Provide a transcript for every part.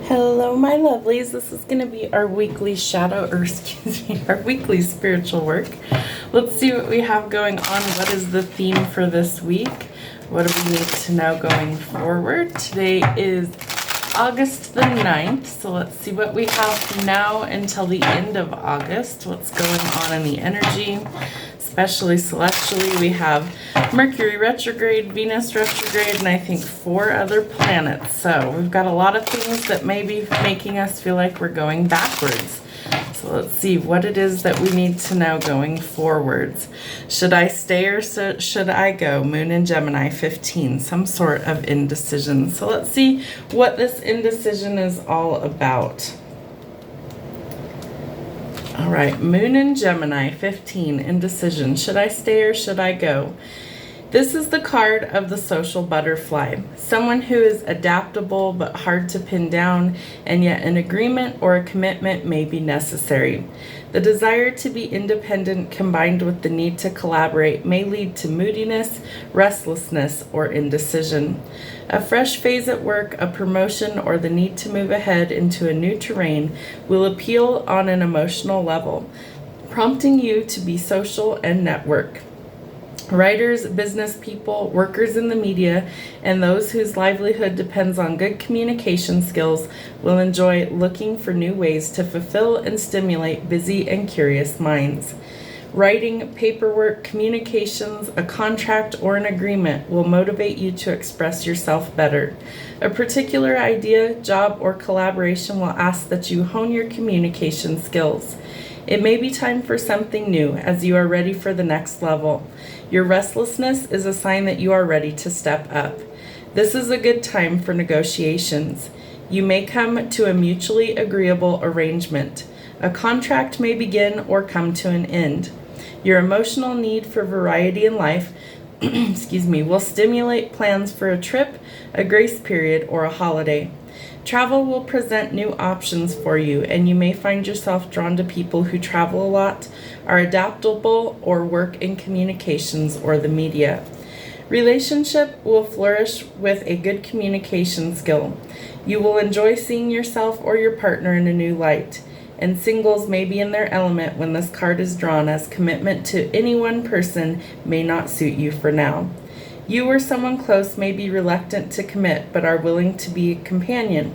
Hello, my lovelies. This is going to be our weekly our weekly spiritual work. Let's see what we have going on. What is the theme for this week? What do we need to know going forward? Today is August the 9th, so let's see what we have now until the end of August. What's going on in the energy, especially celestially. We have Mercury retrograde, Venus retrograde, and I think 4 other planets. So we've got a lot of things that may be making us feel like we're going backwards. So let's see what it is that we need to know going forwards. Should I stay or should I go? Moon in Gemini 15, some sort of indecision. So let's see what this indecision is all about. All right, Moon in Gemini 15, indecision. Should I stay or should I go? This is the card of the social butterfly, someone who is adaptable but hard to pin down, and yet an agreement or a commitment may be necessary. The desire to be independent combined with the need to collaborate may lead to moodiness, restlessness, or indecision. A fresh phase at work, a promotion, or the need to move ahead into a new terrain will appeal on an emotional level, prompting you to be social and network. Writers, business people, workers in the media, and those whose livelihood depends on good communication skills will enjoy looking for new ways to fulfill and stimulate busy and curious minds. Writing, paperwork, communications, a contract, or an agreement will motivate you to express yourself better. A particular idea, job, or collaboration will ask that you hone your communication skills. It may be time for something new as you are ready for the next level. Your restlessness is a sign that you are ready to step up. This is a good time for negotiations. You may come to a mutually agreeable arrangement. A contract may begin or come to an end. Your emotional need for variety in life will stimulate plans for a trip, a grace period, or a holiday. Travel will present new options for you, and you may find yourself drawn to people who travel a lot, are adaptable, or work in communications or the media. Relationship will flourish with a good communication skill. You will enjoy seeing yourself or your partner in a new light, and singles may be in their element when this card is drawn, as commitment to any one person may not suit you for now. You or someone close may be reluctant to commit but are willing to be a companion.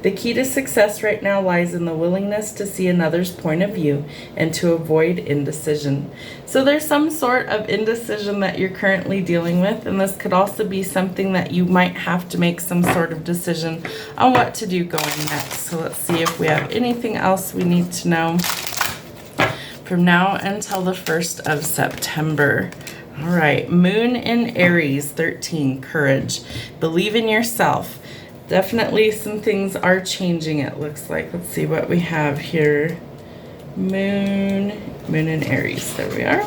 The key to success right now lies in the willingness to see another's point of view and to avoid indecision. So there's some sort of indecision that you're currently dealing with, and this could also be something that you might have to make some sort of decision on what to do going next. So let's see if we have anything else we need to know from now until the 1st of September. All right, Moon in Aries 13, courage. Believe in yourself. Definitely some things are changing, it looks like. Let's see what we have here. Moon in Aries. There we are.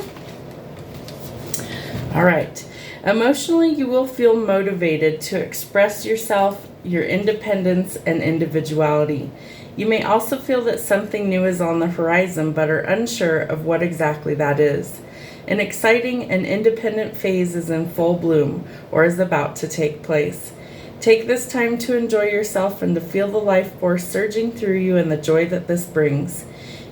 All right. Emotionally, you will feel motivated to express yourself, your independence, and individuality. You may also feel that something new is on the horizon, but are unsure of what exactly that is. An exciting and independent phase is in full bloom or is about to take place. Take this time to enjoy yourself and to feel the life force surging through you and the joy that this brings.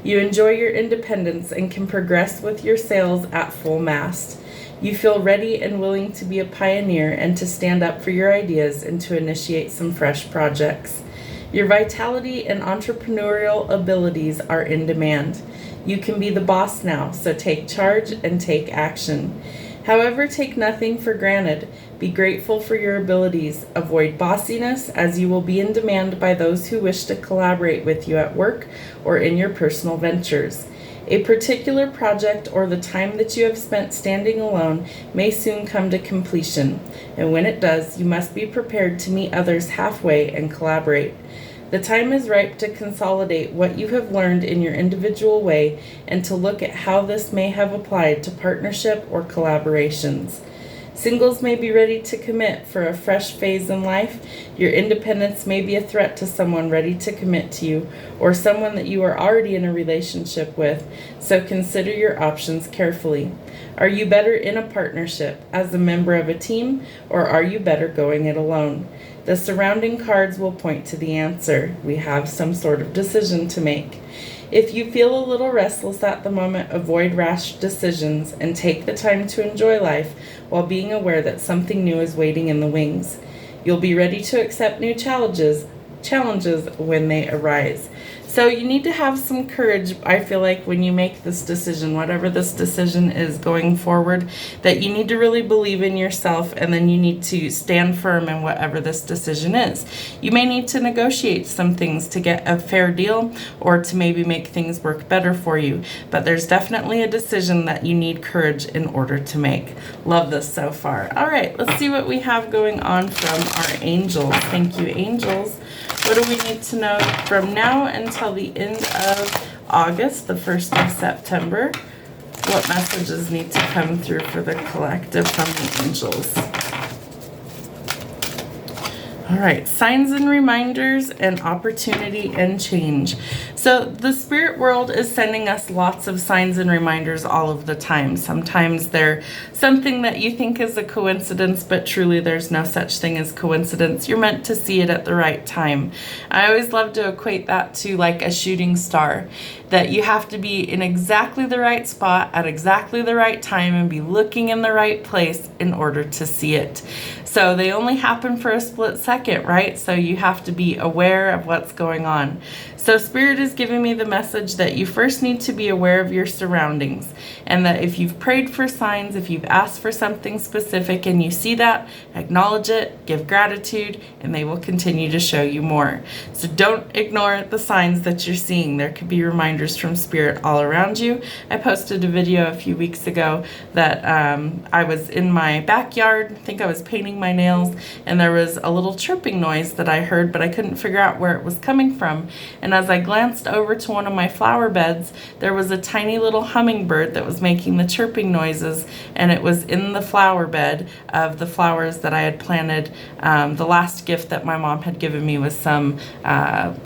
You enjoy your independence and can progress with your sails at full mast. You feel ready and willing to be a pioneer and to stand up for your ideas and to initiate some fresh projects. Your vitality and entrepreneurial abilities are in demand. You can be the boss now, so take charge and take action. However, take nothing for granted. Be grateful for your abilities. Avoid bossiness, as you will be in demand by those who wish to collaborate with you at work or in your personal ventures. A particular project or the time that you have spent standing alone may soon come to completion, and when it does, you must be prepared to meet others halfway and collaborate. The time is ripe to consolidate what you have learned in your individual way and to look at how this may have applied to partnership or collaborations. Singles may be ready to commit for a fresh phase in life. Your independence may be a threat to someone ready to commit to you or someone that you are already in a relationship with, so consider your options carefully. Are you better in a partnership as a member of a team, or are you better going it alone? The surrounding cards will point to the answer. We have some sort of decision to make. If you feel a little restless at the moment, avoid rash decisions and take the time to enjoy life while being aware that something new is waiting in the wings. You'll be ready to accept new challenges when they arise. So you need to have some courage, I feel like, when you make this decision, whatever this decision is going forward, that you need to really believe in yourself, and then you need to stand firm in whatever this decision is. You may need to negotiate some things to get a fair deal or to maybe make things work better for you, but there's definitely a decision that you need courage in order to make. Love this so far. All right, let's see what we have going on from our angels. Thank you, angels. What do we need to know from now until the end of August, the 1st of September? What messages need to come through for the collective from the angels? All right, signs and reminders and opportunity and change. So the spirit world is sending us lots of signs and reminders all of the time. Sometimes they're something that you think is a coincidence, but truly there's no such thing as coincidence. You're meant to see it at the right time. I always love to equate that to like a shooting star, that you have to be in exactly the right spot at exactly the right time and be looking in the right place in order to see it. So they only happen for a split second, right? So you have to be aware of what's going on. So Spirit is giving me the message that you first need to be aware of your surroundings, and that if you've prayed for signs, if you've asked for something specific and you see that, acknowledge it, give gratitude, and they will continue to show you more. So don't ignore the signs that you're seeing. There could be reminders from Spirit all around you. I posted a video a few weeks ago that I was in my backyard. I think I was painting my nails, and there was a little chirping noise that I heard, but I couldn't figure out where it was coming from. And as I glanced over to one of my flower beds, there was a tiny little hummingbird that was making the chirping noises, and it was in the flower bed of the flowers that I had planted. The last gift that my mom had given me was some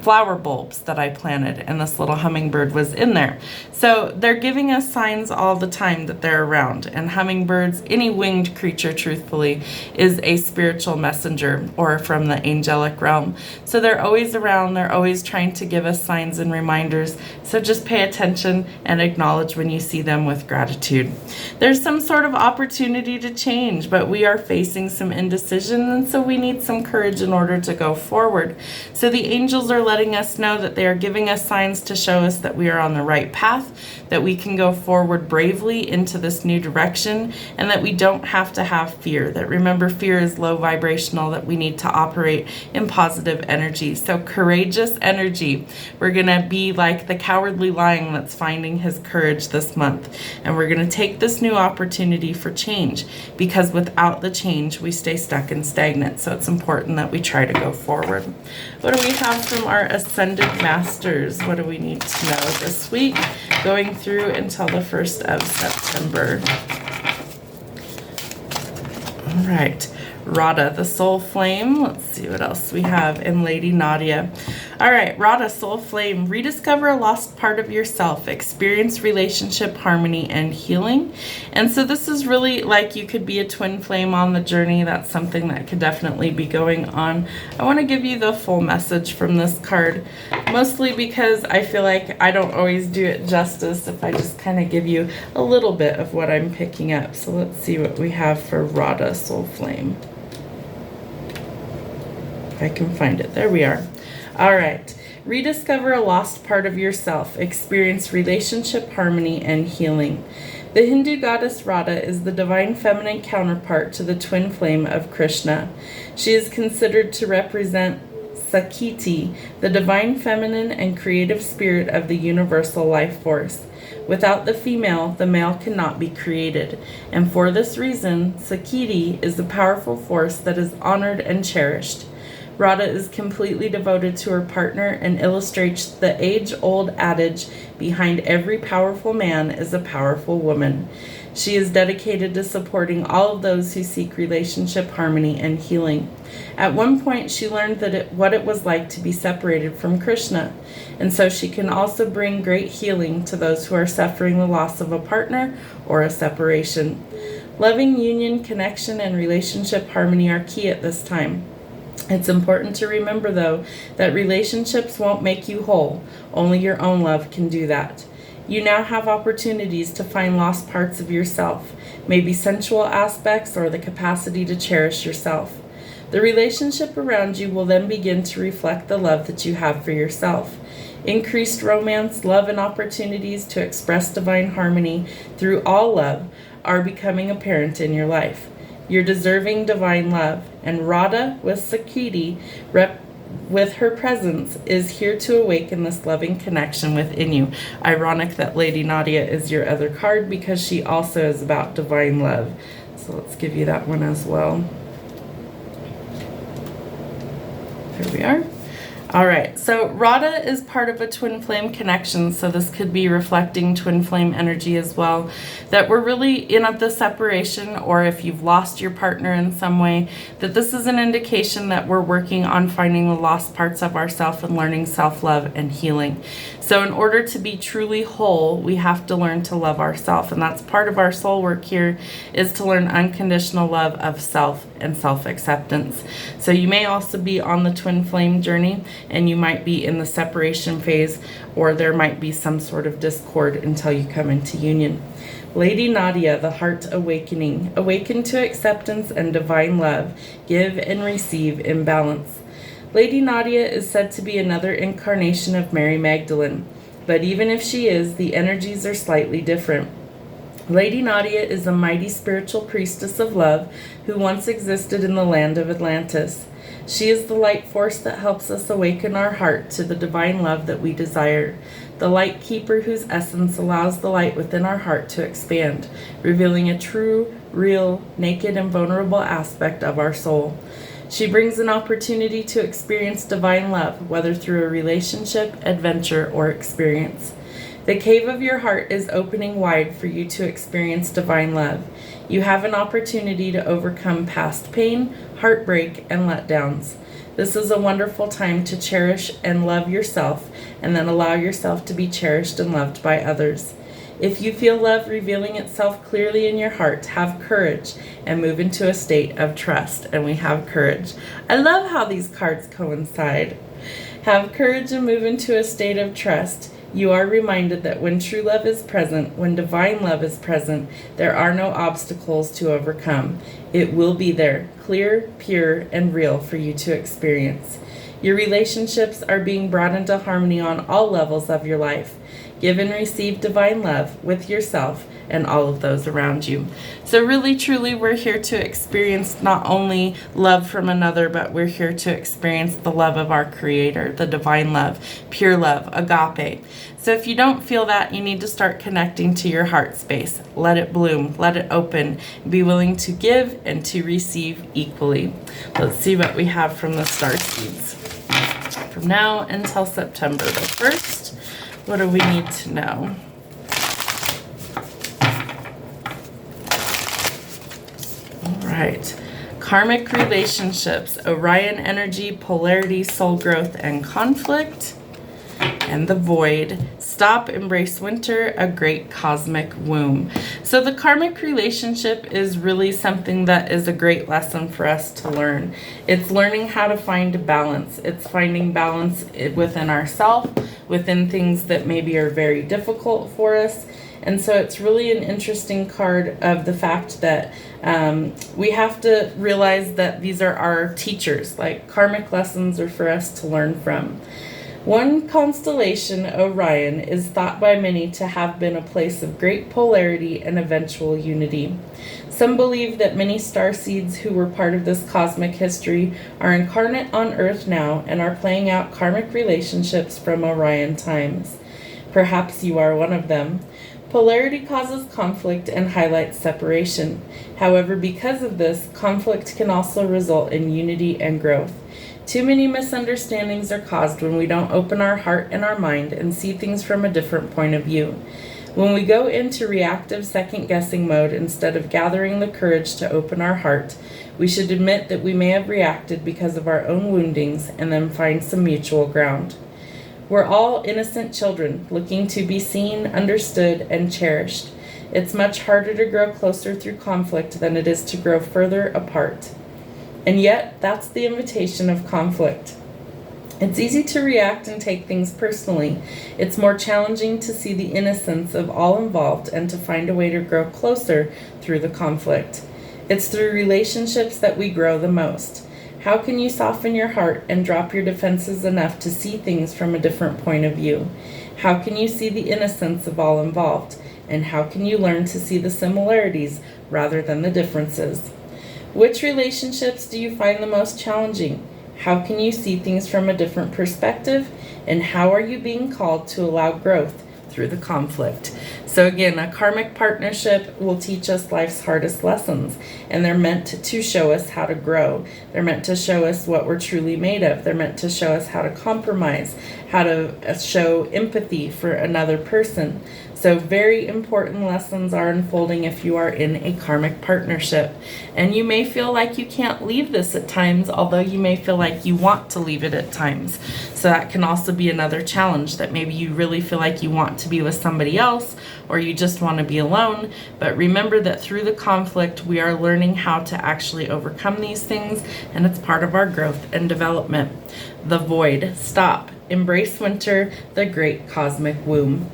flower bulbs that I planted, and this little hummingbird was in there. So they're giving us signs all the time that they're around, and hummingbirds, any winged creature, truthfully, is a spiritual messenger or from the angelic realm. So they're always around, they're always trying to give us signs and reminders. So just pay attention and acknowledge when you see them with gratitude. There's some sort of opportunity to change, but we are facing some indecision, and so we need some courage in order to go forward. So the angels are letting us know that they are giving us signs to show us that we are on the right path, that we can go forward bravely into this new direction, and that we don't have to have fear. That, remember, fear is low vibrational, that we need to operate in positive energy. So courageous energy. We're going to be like the cowardly lion that's finding his courage this month, and we're going to take this new opportunity for change, because without the change we stay stuck and stagnant. So it's important that we try to go forward. What do we have from our ascended masters? What do we need to know this week going through until the 1st of September? All right, Radha, the soul flame. Let's see what else we have in Lady Nadia. All right, Radha, soul flame. Rediscover a lost part of yourself. Experience relationship harmony and healing. And so this is really like you could be a twin flame on the journey. That's something that could definitely be going on. I want to give you the full message from this card, mostly because I feel like I don't always do it justice if I just kind of give you a little bit of what I'm picking up. So let's see what we have for Radha, soul flame. If I can find it. There we are. All right. Rediscover a lost part of yourself. Experience relationship harmony and healing. The Hindu goddess Radha is the divine feminine counterpart to the twin flame of Krishna. She is considered to represent Sakiti, the divine feminine and creative spirit of the universal life force. Without the female, the male cannot be created. And for this reason, Sakiti is a powerful force that is honored and cherished. Radha is completely devoted to her partner and illustrates the age-old adage, behind every powerful man is a powerful woman. She is dedicated to supporting all of those who seek relationship harmony and healing. At one point, she learned what it was like to be separated from Krishna, and so she can also bring great healing to those who are suffering the loss of a partner or a separation. Loving union, connection, and relationship harmony are key at this time. It's important to remember, though, that relationships won't make you whole. Only your own love can do that. You now have opportunities to find lost parts of yourself, maybe sensual aspects or the capacity to cherish yourself. The relationship around you will then begin to reflect the love that you have for yourself. Increased romance, love, and opportunities to express divine harmony through all love are becoming apparent in your life. You're deserving divine love, and Radha with Sakiti with her presence is here to awaken this loving connection within you. Ironic that Lady Nadia is your other card because she also is about divine love. So let's give you that one as well. There we are. All right, so Radha is part of a twin flame connection, so this could be reflecting twin flame energy as well, that we're really in the separation, or if you've lost your partner in some way, that this is an indication that we're working on finding the lost parts of ourselves and learning self-love and healing. So in order to be truly whole, we have to learn to love ourselves, and that's part of our soul work here, is to learn unconditional love of self and self-acceptance. So you may also be on the twin flame journey, and you might be in the separation phase, or there might be some sort of discord until you come into union. Lady Nadia, the heart awakening. Awaken to acceptance and divine love. Give and receive in balance. Lady Nadia is said to be another incarnation of Mary Magdalene, but even if she is, the energies are slightly different. Lady Nadia is a mighty spiritual priestess of love who once existed in the land of Atlantis. She is the light force that helps us awaken our heart to the divine love that we desire, the light keeper whose essence allows the light within our heart to expand, revealing a true, real, naked, and vulnerable aspect of our soul. She brings an opportunity to experience divine love, whether through a relationship, adventure, or experience. The cave of your heart is opening wide for you to experience divine love. You have an opportunity to overcome past pain, heartbreak, and letdowns. This is a wonderful time to cherish and love yourself, and then allow yourself to be cherished and loved by others. If you feel love revealing itself clearly in your heart, have courage and move into a state of trust. And we have courage. I love how these cards coincide. Have courage and move into a state of trust. You are reminded that when true love is present, when divine love is present, there are no obstacles to overcome. It will be there, clear, pure, and real for you to experience. Your relationships are being brought into harmony on all levels of your life. Give and receive divine love with yourself and all of those around you. So really, truly, we're here to experience not only love from another, but we're here to experience the love of our Creator, the divine love, pure love, agape. So if you don't feel that, you need to start connecting to your heart space. Let it bloom, let it open. Be willing to give and to receive equally. Let's see what we have from the star seeds. From now until September the 1st, what do we need to know? All right. Karmic relationships, Orion energy, polarity, soul growth, and conflict. And the void. Stop, embrace winter, a great cosmic womb. So the karmic relationship is really something that is a great lesson for us to learn. It's learning how to find balance. It's finding balance within ourselves, within things that maybe are very difficult for us. And so it's really an interesting card of the fact that we have to realize that these are our teachers. Like, karmic lessons are for us to learn from. One constellation, Orion, is thought by many to have been a place of great polarity and eventual unity. Some believe that many starseeds who were part of this cosmic history are incarnate on Earth now and are playing out karmic relationships from Orion times. Perhaps you are one of them. Polarity causes conflict and highlights separation. However, because of this, conflict can also result in unity and growth. Too many misunderstandings are caused when we don't open our heart and our mind and see things from a different point of view. When we go into reactive second-guessing mode instead of gathering the courage to open our heart, we should admit that we may have reacted because of our own woundings and then find some mutual ground. We're all innocent children looking to be seen, understood, and cherished. It's much harder to grow closer through conflict than it is to grow further apart. And yet, that's the invitation of conflict. It's easy to react and take things personally. It's more challenging to see the innocence of all involved and to find a way to grow closer through the conflict. It's through relationships that we grow the most. How can you soften your heart and drop your defenses enough to see things from a different point of view? How can you see the innocence of all involved? And how can you learn to see the similarities rather than the differences? Which relationships do you find the most challenging? How can you see things from a different perspective? And how are you being called to allow growth through the conflict? So again, a karmic partnership will teach us life's hardest lessons, and they're meant to show us how to grow. They're meant to show us what we're truly made of. They're meant to show us how to compromise, how to show empathy for another person. So very important lessons are unfolding if you are in a karmic partnership. And you may feel like you can't leave this at times, although you may feel like you want to leave it at times. So that can also be another challenge, that maybe you really feel like you want to be with somebody else, or you just want to be alone. But remember that through the conflict, we are learning how to actually overcome these things, and it's part of our growth and development. The void. Stop. Embrace winter, the great cosmic womb.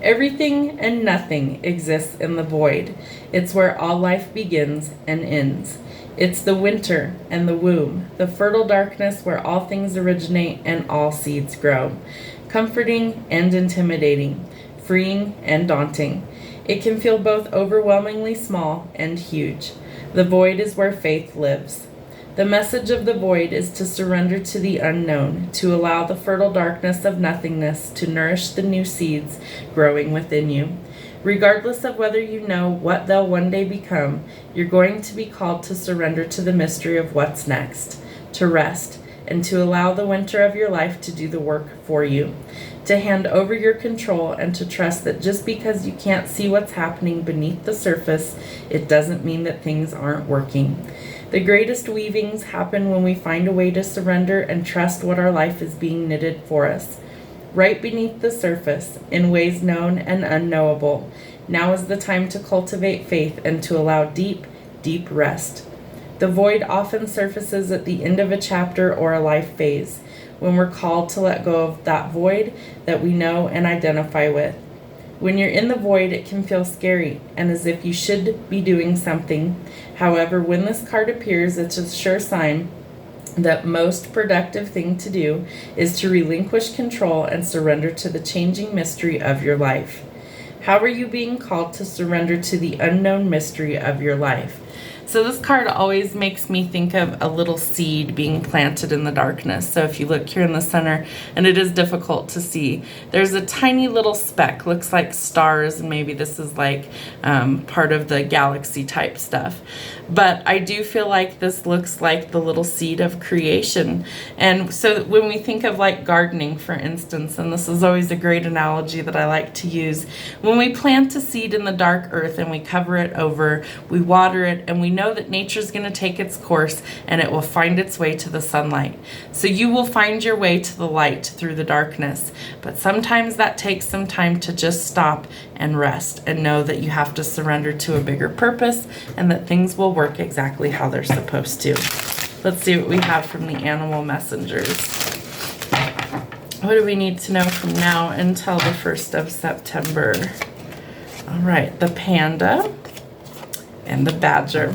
Everything and nothing exists in the void. It's where all life begins and ends. It's the winter and the womb, the fertile darkness where all things originate and all seeds grow. Comforting and intimidating, freeing and daunting. It can feel both overwhelmingly small and huge. The void is where faith lives. The message of the void is to surrender to the unknown, to allow the fertile darkness of nothingness to nourish the new seeds growing within you. Regardless of whether you know what they'll one day become, you're going to be called to surrender to the mystery of what's next, to rest, and to allow the winter of your life to do the work for you, to hand over your control and to trust that just because you can't see what's happening beneath the surface, it doesn't mean that things aren't working. The greatest weavings happen when we find a way to surrender and trust what our life is being knitted for us. Right beneath the surface, in ways known and unknowable, now is the time to cultivate faith and to allow deep, deep rest. The void often surfaces at the end of a chapter or a life phase, when we're called to let go of that void that we know and identify with. When you're in the void, it can feel scary and as if you should be doing something. However, when this card appears, it's a sure sign that most productive thing to do is to relinquish control and surrender to the changing mystery of your life. How are you being called to surrender to the unknown mystery of your life? So this card always makes me think of a little seed being planted in the darkness. So if you look here in the center, and it is difficult to see, there's a tiny little speck, looks like stars, and maybe this is like part of the galaxy type stuff. But I do feel like this looks like the little seed of creation. And so when we think of like gardening, for instance, and this is always a great analogy that I like to use, when we plant a seed in the dark earth and we cover it over, we water it, and we know that nature's going to take its course and it will find its way to the sunlight. So you will find your way to the light through the darkness. But sometimes that takes some time to just stop and rest and know that you have to surrender to a bigger purpose and that things will work exactly how they're supposed to. Let's see what we have from the animal messengers. What do we need to know from now until the 1st of September? All right, the panda and the badger.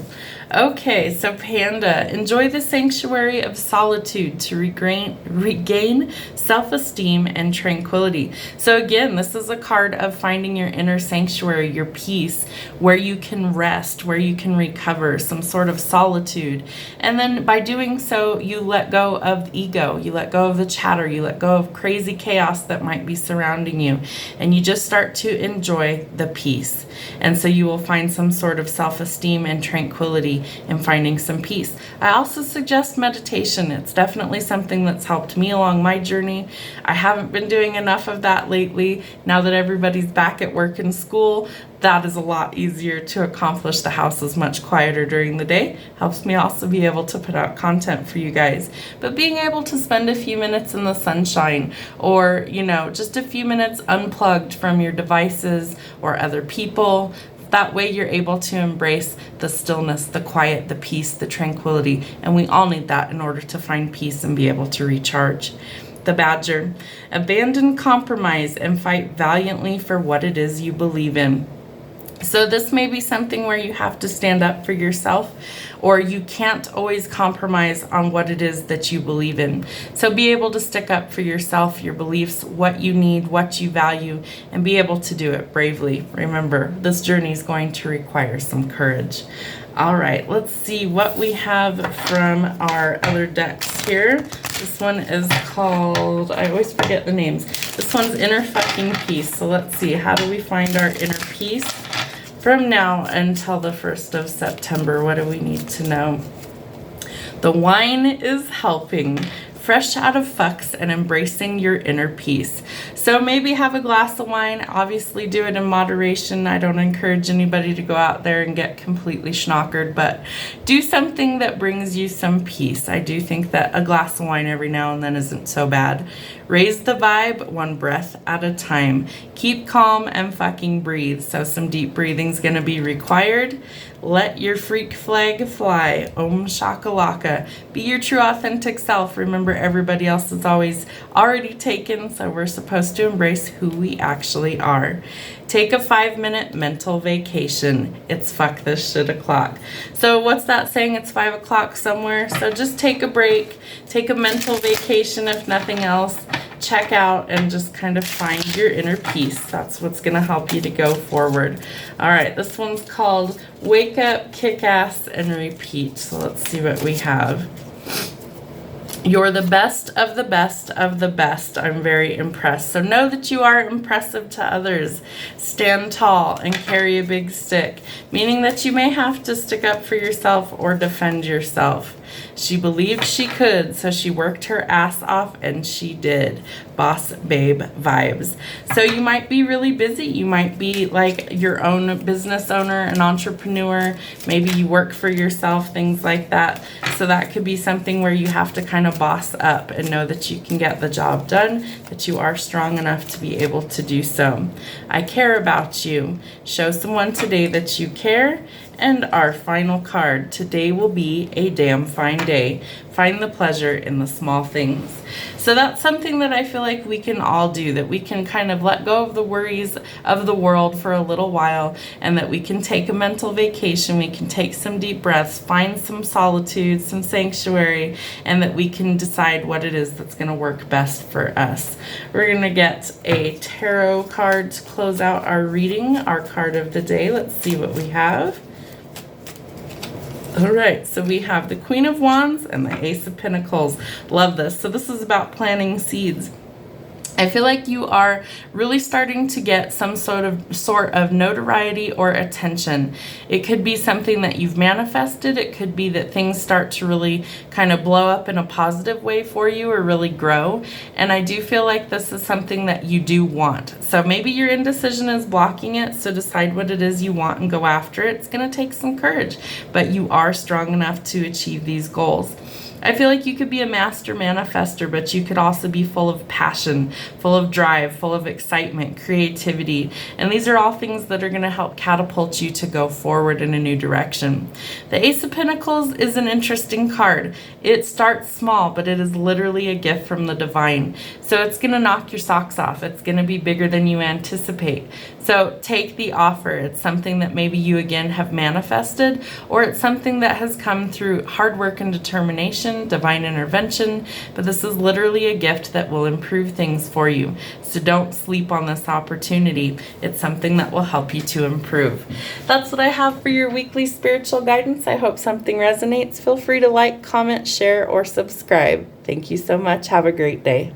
Okay, so Panda, enjoy the sanctuary of solitude to regain self-esteem and tranquility. So again, this is a card of finding your inner sanctuary, your peace, where you can rest, where you can recover, some sort of solitude. And then by doing so, you let go of ego, you let go of the chatter, you let go of crazy chaos that might be surrounding you, and you just start to enjoy the peace. And so you will find some sort of self-esteem and tranquility in finding some peace. I also suggest meditation. It's definitely something that's helped me along my journey. I haven't been doing enough of that lately. Now that everybody's back at work and school, that is a lot easier to accomplish. The house is much quieter during the day. Helps me also be able to put out content for you guys. But being able to spend a few minutes in the sunshine, or, just a few minutes unplugged from your devices or other people, That way you're able to embrace the stillness, the quiet, the peace, the tranquility. And we all need that in order to find peace and be able to recharge. The Badger, abandon compromise and fight valiantly for what it is you believe in. So this may be something where you have to stand up for yourself, or you can't always compromise on what it is that you believe in. So be able to stick up for yourself, your beliefs, what you need, what you value, and be able to do it bravely. Remember, this journey is going to require some courage. All right, let's see what we have from our other decks here. This one is called, I always forget the names. This one's Inner Fucking Peace. So let's see, how do we find our inner peace? From now until the 1st of September, what do we need to know? The wine is helping. Fresh out of fucks and embracing your inner peace. So maybe have a glass of wine. Obviously do it in moderation. I don't encourage anybody to go out there and get completely schnockered, but do something that brings you some peace. I do think that a glass of wine every now and then isn't so bad. Raise the vibe one breath at a time. Keep calm and fucking breathe. So some deep breathing is going to be required. Let your freak flag fly. Om shakalaka. Be your true authentic self. Remember, everybody else is always already taken, so we're supposed to embrace who we actually are. Take a 5-minute mental vacation. It's fuck this shit o'clock. So what's that saying? It's 5 o'clock somewhere. So just take a break. Take a mental vacation if nothing else. Check out and just kind of find your inner peace. That's what's going to help you to go forward. All right, this one's called Wake Up, Kick Ass, and Repeat. So let's see what we have. You're the best of the best of the best. I'm very impressed. So know that you are impressive to others. Stand tall and carry a big stick, meaning that you may have to stick up for yourself or defend yourself. She believed she could, so she worked her ass off, and she did. Boss babe vibes. So you might be really busy. You might be like your own business owner, an entrepreneur. Maybe you work for yourself, things like that. So that could be something where you have to kind of boss up and know that you can get the job done, that you are strong enough to be able to do so. I care about you. Show someone today that you care. And our final card, today will be a damn fine day. Find the pleasure in the small things. So that's something that I feel like we can all do, that we can kind of let go of the worries of the world for a little while, and that we can take a mental vacation, we can take some deep breaths, find some solitude, some sanctuary, and that we can decide what it is that's going to work best for us. We're going to get a tarot card to close out our reading, our card of the day. Let's see what we have. All right, so we have the Queen of Wands and the Ace of Pentacles. Love this. So this is about planting seeds. I feel like you are really starting to get some sort of notoriety or attention. It could be something that you've manifested. It could be that things start to really kind of blow up in a positive way for you or really grow. And I do feel like this is something that you do want. So maybe your indecision is blocking it. So decide what it is you want and go after it. It's going to take some courage, but you are strong enough to achieve these goals. I feel like you could be a master manifester, but you could also be full of passion, full of drive, full of excitement, creativity. And these are all things that are going to help catapult you to go forward in a new direction. The Ace of Pentacles is an interesting card. It starts small, but it is literally a gift from the divine. So it's going to knock your socks off. It's going to be bigger than you anticipate. So take the offer. It's something that maybe you again have manifested, or it's something that has come through hard work and determination, divine intervention, but this is literally a gift that will improve things for you. So don't sleep on this opportunity. It's something that will help you to improve. That's what I have for your weekly spiritual guidance. I hope something resonates. Feel free to like, comment, share, or subscribe. Thank you so much. Have a great day.